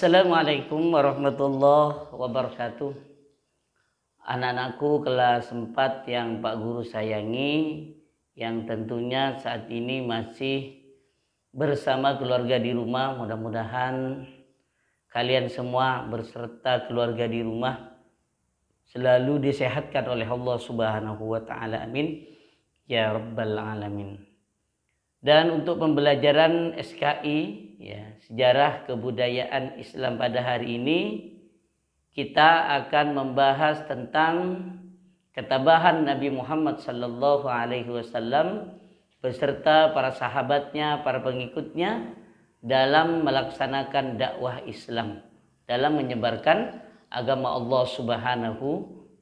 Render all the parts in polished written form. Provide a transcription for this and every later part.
Assalamualaikum warahmatullahi wabarakatuh. Anak-anakku kelas 4 yang Pak Guru sayangi, yang tentunya saat ini masih bersama keluarga di rumah. Mudah-mudahan kalian semua berserta keluarga di rumah selalu disehatkan oleh Allah Subhanahu wa Ta'ala. Amin ya Rabbal Alamin. Dan untuk pembelajaran SKI, ya, sejarah kebudayaan Islam pada hari ini, kita akan membahas tentang ketabahan Nabi Muhammad sallallahu alaihi wasallam beserta para sahabatnya, para pengikutnya dalam melaksanakan dakwah Islam, dalam menyebarkan agama Allah Subhanahu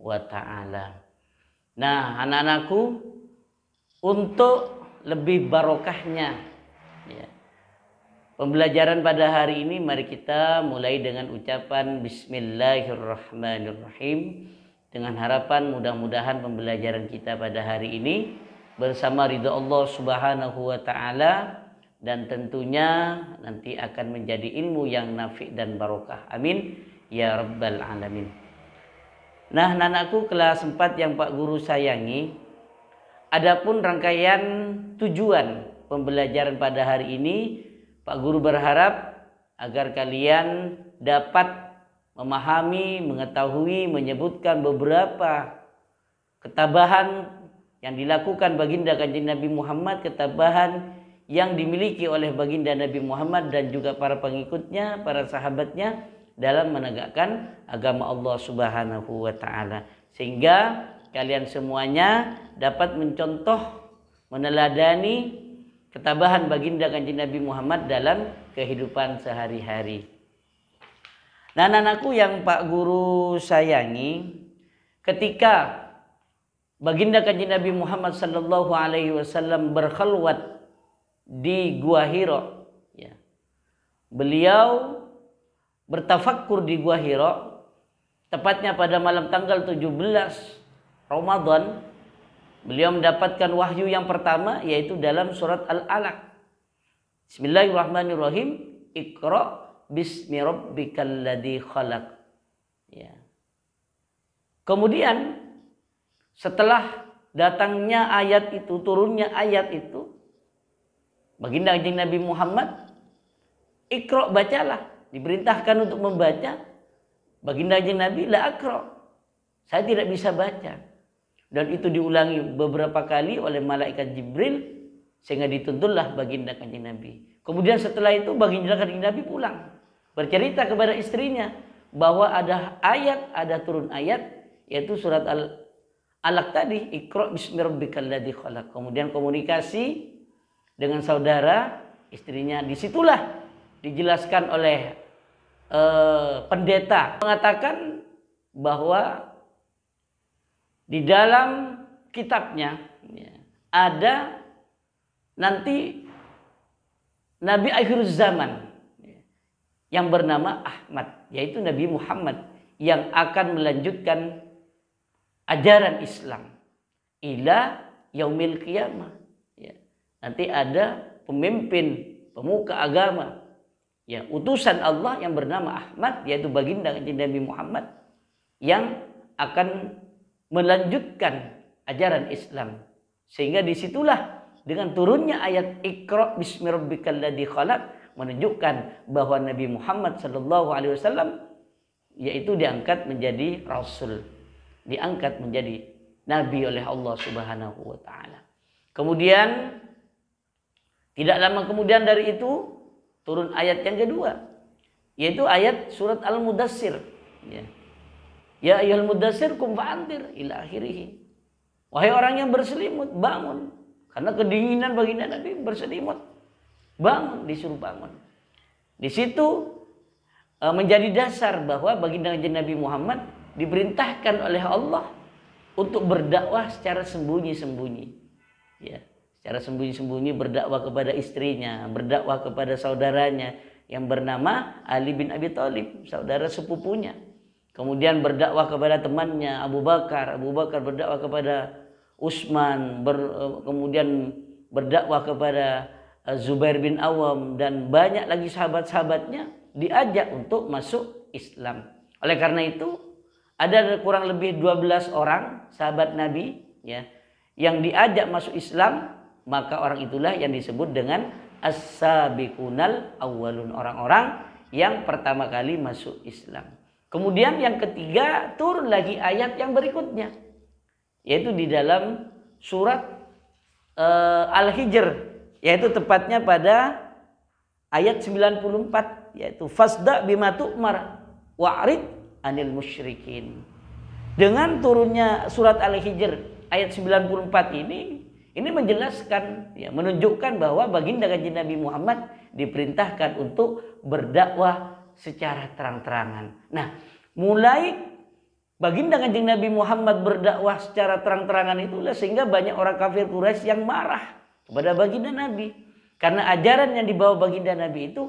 wa Ta'ala. Nah, anak-anakku, untuk lebih barokahnya ya, pembelajaran pada hari ini, mari kita mulai dengan ucapan Bismillahirrahmanirrahim, dengan harapan mudah-mudahan pembelajaran kita pada hari ini bersama ridha Allah Subhanahu wa Ta'ala, dan tentunya nanti akan menjadi ilmu yang nafi' dan barokah. Amin ya Rabbal Alamin. Nah, anakku kelas 4 yang Pak Guru sayangi, adapun rangkaian tujuan pembelajaran pada hari ini, Pak Guru berharap agar kalian dapat memahami, mengetahui, menyebutkan beberapa ketabahan yang dilakukan baginda Kanjeng Nabi Muhammad, ketabahan yang dimiliki oleh baginda Nabi Muhammad dan juga para pengikutnya, para sahabatnya dalam menegakkan agama Allah Subhanahu wa Ta'ala, sehingga kalian semuanya dapat mencontoh, meneladani ketabahan baginda Kanjeng Nabi Muhammad dalam kehidupan sehari-hari. Nah, anak-anakku yang Pak Guru sayangi, ketika baginda Kanjeng Nabi Muhammad sallallahu alaihi wasallam berkhalwat di Gua Hira, ya, beliau bertafakkur di Gua Hira, tepatnya pada malam tanggal 17 Ramadan, beliau mendapatkan wahyu yang pertama, yaitu dalam surat Al-Alaq. Bismillahirrahmanirrahim. Iqra bismi rabbikal ladzi khalaq. Ya. Kemudian setelah datangnya ayat itu, turunnya ayat itu, baginda Kanjeng Nabi Muhammad, Iqra, bacalah, diperintahkan untuk membaca. Baginda Kanjeng Nabi, la aqra, saya tidak bisa baca. Dan itu diulangi beberapa kali oleh malaikat Jibril, sehingga dituntunlah baginda Kanjeng Nabi. Kemudian setelah itu baginda Kanjeng Nabi pulang, bercerita kepada istrinya bahwa ada ayat, ada turun ayat, yaitu surat Al-Alaq tadi, Iqra bismi rabbikal ladzi khalaq. Kemudian komunikasi dengan saudara istrinya, disitulah dijelaskan oleh pendeta, mengatakan bahwa di dalam kitabnya ya, ada nanti Nabi akhir zaman ya, yang bernama Ahmad, yaitu Nabi Muhammad, yang akan melanjutkan ajaran Islam ila yaumil qiyamah. Ya. Nanti ada pemimpin, pemuka agama, ya, utusan Allah yang bernama Ahmad, yaitu baginda Nabi Muhammad, yang akan melanjutkan ajaran Islam. Sehingga disitulah dengan turunnya ayat Iqra bismi rabbikal ladzi khalaq menunjukkan bahwa Nabi Muhammad sallallahu alaihi wasallam yaitu diangkat menjadi rasul, diangkat menjadi nabi oleh Allah Subhanahu wa Ta'ala. Kemudian tidak lama kemudian dari itu turun ayat yang kedua, yaitu ayat surat Al-Mudassir, ya. Ya ayyuhal mudassir qum fa'anzir ila akhirih. Wahai orang yang berselimut, bangun. Karena kedinginan baginda Nabi berselimut. Bangun, disuruh bangun. Di situ menjadi dasar bahwa baginda Nabi Muhammad diperintahkan oleh Allah untuk berdakwah secara sembunyi-sembunyi. Ya, secara sembunyi-sembunyi berdakwah kepada istrinya, berdakwah kepada saudaranya yang bernama Ali bin Abi Thalib, saudara sepupunya. Kemudian berdakwah kepada temannya Abu Bakar, Abu Bakar berdakwah kepada Utsman, kemudian berdakwah kepada Zubair bin Awam dan banyak lagi sahabat-sahabatnya diajak untuk masuk Islam. Oleh karena itu ada kurang lebih 12 orang sahabat Nabi ya yang diajak masuk Islam, maka orang itulah yang disebut dengan as-sabiqunal awwalun, orang-orang yang pertama kali masuk Islam. Kemudian yang ketiga turun lagi ayat yang berikutnya, yaitu di dalam surat Al-Hijr, yaitu tepatnya pada ayat 94, yaitu fasda bima tu'mar wa'rid anil musyrikin. Dengan turunnya surat Al-Hijr ayat 94 ini menjelaskan ya, menunjukkan bahwa baginda Kanjeng Nabi Muhammad diperintahkan untuk berdakwah secara terang-terangan. Nah, mulai baginda Kanjeng Nabi Muhammad berdakwah secara terang-terangan itulah sehingga banyak orang kafir Quraisy yang marah kepada baginda Nabi. Karena ajaran yang dibawa baginda Nabi itu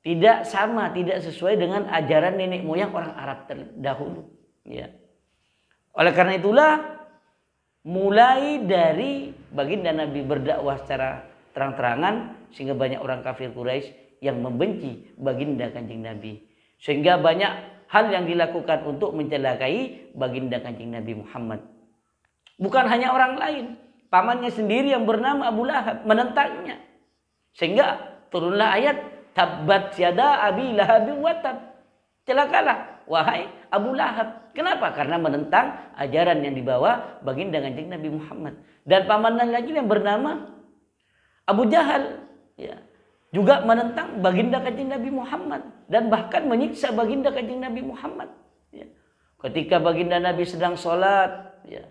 tidak sama, tidak sesuai dengan ajaran nenek moyang orang Arab terdahulu. Ya. Oleh karena itulah, mulai dari baginda Nabi berdakwah secara terang-terangan sehingga banyak orang kafir Quraisy yang membenci baginda Kanjeng Nabi. Sehingga banyak hal yang dilakukan untuk mencelakai baginda Kanjeng Nabi Muhammad. Bukan hanya orang lain, pamannya sendiri yang bernama Abu Lahab menentangnya. Sehingga turunlah ayat tabbat yada abi lahab wa tab. Celakalah wahai Abu Lahab. Kenapa? Karena menentang ajaran yang dibawa baginda Kanjeng Nabi Muhammad. Dan pamannya lagi yang bernama Abu Jahal ya, juga menentang baginda Kanjeng Nabi Muhammad dan bahkan menyiksa baginda Kanjeng Nabi Muhammad. Ya. Ketika baginda Nabi sedang sholat, ya,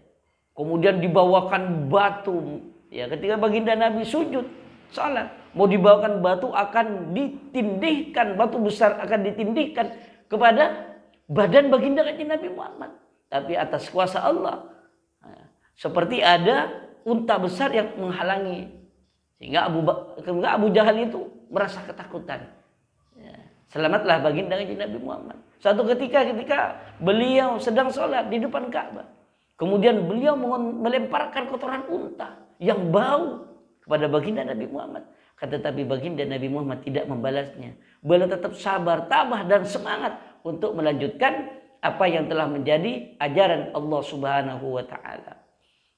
kemudian dibawakan batu. Ya, ketika baginda Nabi sujud sholat, mau dibawakan batu akan ditindihkan, batu besar akan ditindihkan kepada badan baginda Kanjeng Nabi Muhammad. Tapi atas kuasa Allah, seperti ada unta besar yang menghalangi. Sehingga Abu Jahal itu merasa ketakutan. Ya, selamatlah baginda Kanjeng Nabi Muhammad. Suatu ketika beliau sedang sholat di depan Ka'bah. Kemudian beliau melemparkan kotoran unta yang bau kepada baginda Nabi Muhammad. Tetapi baginda Nabi Muhammad tidak membalasnya. Beliau tetap sabar, tabah dan semangat untuk melanjutkan apa yang telah menjadi ajaran Allah Subhanahu wa taala.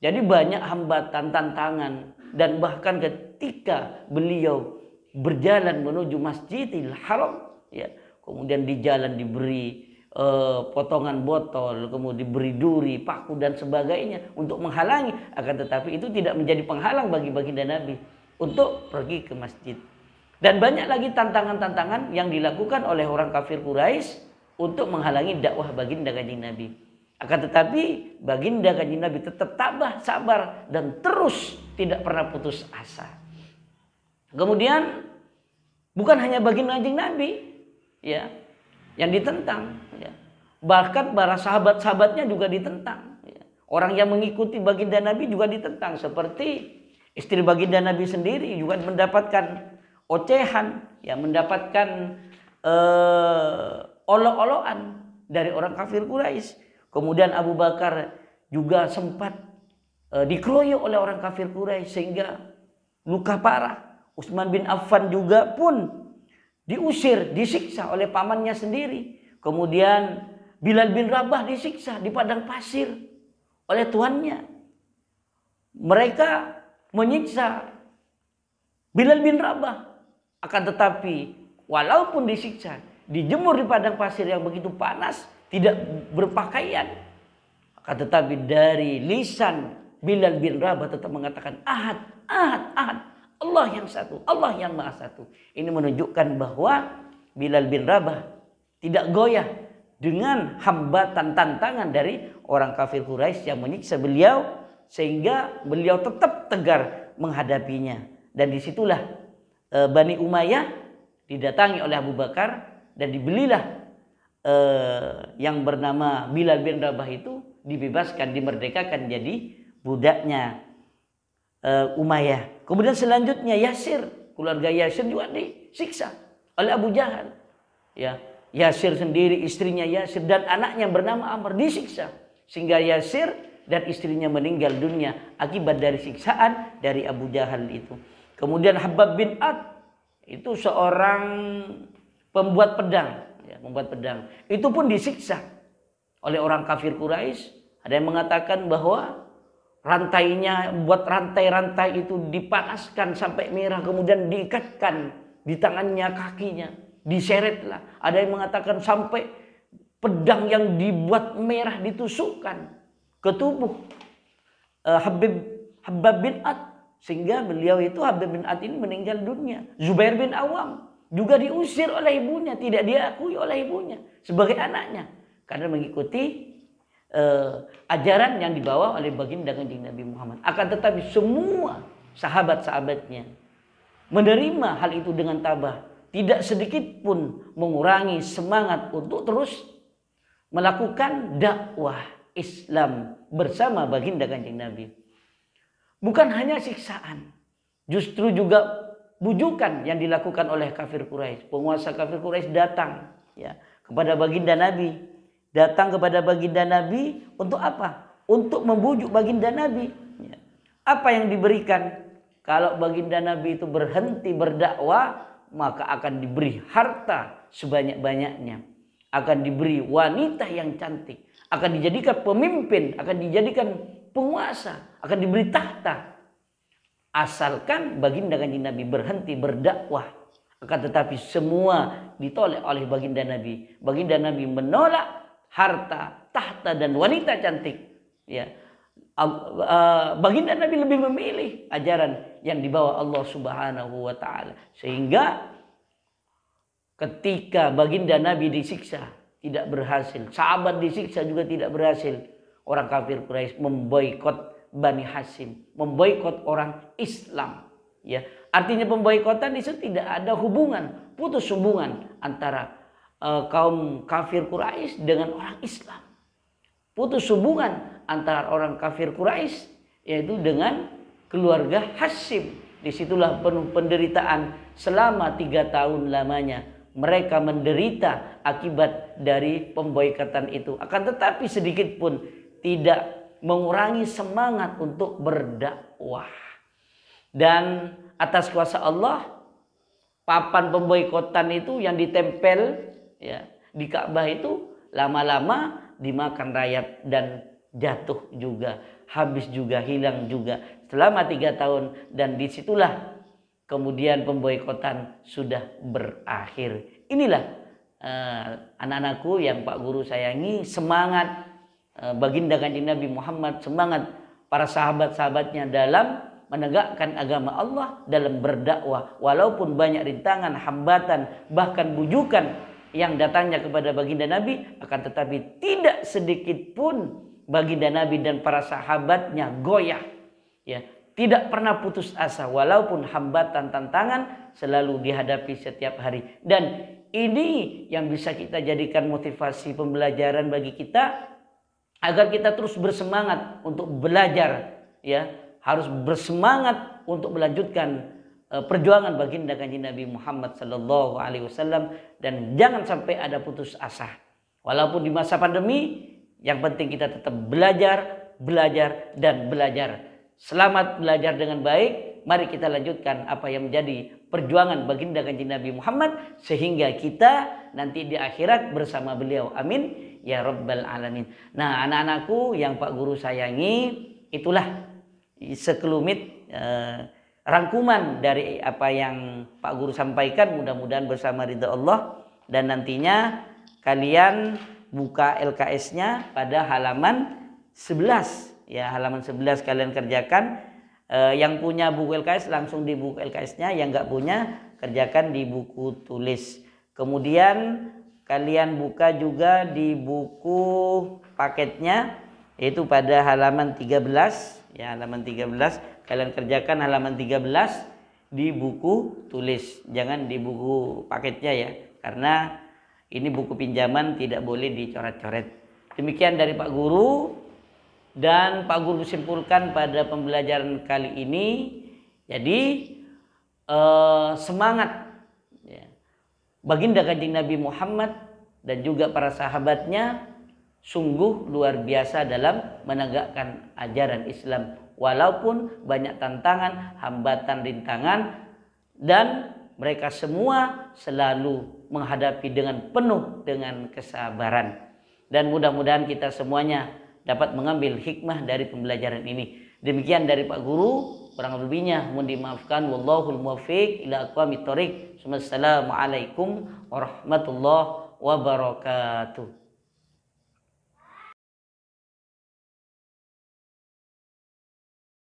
Jadi banyak hambatan, tantangan, dan bahkan ketika beliau berjalan menuju Masjidil Haram, ya, kemudian di jalan diberi potongan botol, kemudian diberi duri, paku dan sebagainya untuk menghalangi, akan tetapi itu tidak menjadi penghalang bagi baginda Nabi untuk pergi ke masjid. Dan banyak lagi tantangan-tantangan yang dilakukan oleh orang kafir Quraisy untuk menghalangi dakwah baginda Kanjeng Nabi. Akan tetapi baginda Kanjeng Nabi tetap tabah, sabar dan terus tidak pernah putus asa. Kemudian bukan hanya baginda Kanjeng Nabi ya yang ditentang, ya. Bahkan para sahabat-sahabatnya juga ditentang. Ya. Orang yang mengikuti baginda Nabi juga ditentang, seperti istri baginda Nabi sendiri juga mendapatkan ocehan, ya, mendapatkan olok-olokan dari orang kafir Quraisy. Kemudian Abu Bakar juga sempat dikeroyok oleh orang kafir Quraisy sehingga luka parah. Utsman bin Affan juga pun diusir, disiksa oleh pamannya sendiri. Kemudian Bilal bin Rabah disiksa di padang pasir oleh tuannya. Mereka menyiksa Bilal bin Rabah. Akan tetapi walaupun disiksa, dijemur di padang pasir yang begitu panas, tidak berpakaian, akan tetapi dari lisan Bilal bin Rabah tetap mengatakan ahad, ahad, ahad, Allah yang satu, Allah yang maha satu. Ini menunjukkan bahwa Bilal bin Rabah tidak goyah dengan hambatan tantangan dari orang kafir Quraisy yang menyiksa beliau, sehingga beliau tetap tegar menghadapinya. Dan disitulah Bani Umayyah didatangi oleh Abu Bakar dan dibelilah yang bernama Bilal bin Rabah itu, dibebaskan, dimerdekakan jadi budaknya Umayyah. Kemudian selanjutnya Yasir, keluarga Yasir juga disiksa oleh Abu Jahal. Ya, Yasir sendiri, istrinya Yasir dan anaknya bernama Amr disiksa sehingga Yasir dan istrinya meninggal dunia akibat dari siksaan dari Abu Jahal itu. Kemudian Habab bin Ad itu seorang pembuat pedang, ya, membuat pedang. Itu pun disiksa oleh orang kafir Quraisy. Ada yang mengatakan bahwa rantainya, buat rantai-rantai itu dipanaskan sampai merah, kemudian diikatkan di tangannya, kakinya, diseretlah. Ada yang mengatakan sampai pedang yang dibuat merah ditusukkan ke tubuh Habab bin Ad, sehingga beliau itu Habab bin Ad ini meninggal dunia. Zubair bin Awam juga diusir oleh ibunya, tidak diakui oleh ibunya sebagai anaknya karena mengikuti ajaran yang dibawa oleh baginda Kanjeng Nabi Muhammad. Akan tetapi semua sahabat-sahabatnya menerima hal itu dengan tabah, tidak sedikit pun mengurangi semangat untuk terus melakukan dakwah Islam bersama baginda Kanjeng Nabi. Bukan hanya siksaan, justru juga bujukan yang dilakukan oleh kafir Quraisy. Penguasa kafir Quraisy datang, ya, kepada baginda Nabi. Datang kepada baginda Nabi untuk apa? Untuk membujuk baginda Nabi. Ya. Apa yang diberikan? Kalau baginda Nabi itu berhenti berdakwah, maka akan diberi harta sebanyak-banyaknya. Akan diberi wanita yang cantik. Akan dijadikan pemimpin, akan dijadikan penguasa, akan diberi tahta. Asalkan baginda Kanjeng Nabi berhenti berdakwah. Akan tetapi semua ditolak oleh baginda Nabi. Baginda Nabi menolak harta, tahta dan wanita cantik. Ya. Baginda Nabi lebih memilih ajaran yang dibawa Allah Subhanahu wa taala. Sehingga ketika baginda Nabi disiksa tidak berhasil, sahabat disiksa juga tidak berhasil, orang kafir Quraisy memboikot Bani Hashim, memboikot orang Islam. Ya, artinya pemboikotan itu tidak ada hubungan, putus hubungan antara kaum kafir Quraisy dengan orang Islam. Putus hubungan antara orang kafir Quraisy yaitu dengan keluarga Hashim. Disitulah penuh penderitaan selama 3 tahun lamanya. Mereka menderita akibat dari pemboikotan itu. Akan tetapi sedikit pun tidak mengurangi semangat untuk berdakwah. Dan atas kuasa Allah, papan pemboikotan itu yang ditempel, ya, di Ka'bah itu lama-lama dimakan rayap dan jatuh juga, habis juga, hilang juga selama 3 tahun. Dan disitulah kemudian pemboikotan sudah berakhir. Inilah anak-anakku yang Pak Guru sayangi, semangat baginda Kanjeng Nabi Muhammad, semangat para sahabat-sahabatnya dalam menegakkan agama Allah, dalam berdakwah. Walaupun banyak rintangan, hambatan, bahkan bujukan yang datangnya kepada baginda Nabi, akan tetapi tidak sedikit pun baginda Nabi dan para sahabatnya goyah, ya, tidak pernah putus asa walaupun hambatan, tantangan selalu dihadapi setiap hari. Dan ini yang bisa kita jadikan motivasi pembelajaran bagi kita agar kita terus bersemangat untuk belajar, ya, harus bersemangat untuk melanjutkan perjuangan baginda Kanjeng Nabi Muhammad sallallahu alaihi wasallam, dan jangan sampai ada putus asa. Walaupun di masa pandemi, yang penting kita tetap belajar, belajar dan belajar. Selamat belajar dengan baik. Mari kita lanjutkan apa yang menjadi perjuangan baginda Kanjeng Nabi Muhammad sehingga kita nanti di akhirat bersama beliau. Amin ya rabbal alamin. Nah, anak-anakku yang Pak Guru sayangi, itulah sekelumit rangkuman dari apa yang Pak Guru sampaikan. Mudah-mudahan bersama ridha Allah, dan nantinya kalian buka LKS-nya pada halaman 11. Ya, halaman 11 kalian kerjakan. Yang punya buku LKS langsung di buku LKS-nya, yang nggak punya kerjakan di buku tulis. Kemudian kalian buka juga di buku paketnya, yaitu pada halaman 13. Ya, halaman 13 kalian kerjakan halaman 13 di buku tulis, jangan di buku paketnya ya, karena ini buku pinjaman, tidak boleh dicoret-coret. Demikian dari Pak Guru, dan Pak Guru simpulkan pada pembelajaran kali ini. Jadi semangat, ya, baginda Kanjeng Nabi Muhammad dan juga para sahabatnya sungguh luar biasa dalam menegakkan ajaran Islam. Walaupun banyak tantangan, hambatan, rintangan, dan mereka semua selalu menghadapi dengan penuh dengan kesabaran. Dan mudah-mudahan kita semuanya dapat mengambil hikmah dari pembelajaran ini. Demikian dari Pak Guru, kurang lebihnya mohon dimaafkan. Wallahul muwaffiq ila aqwamit thoriq. Wassalamualaikum warahmatullahi wabarakatuh.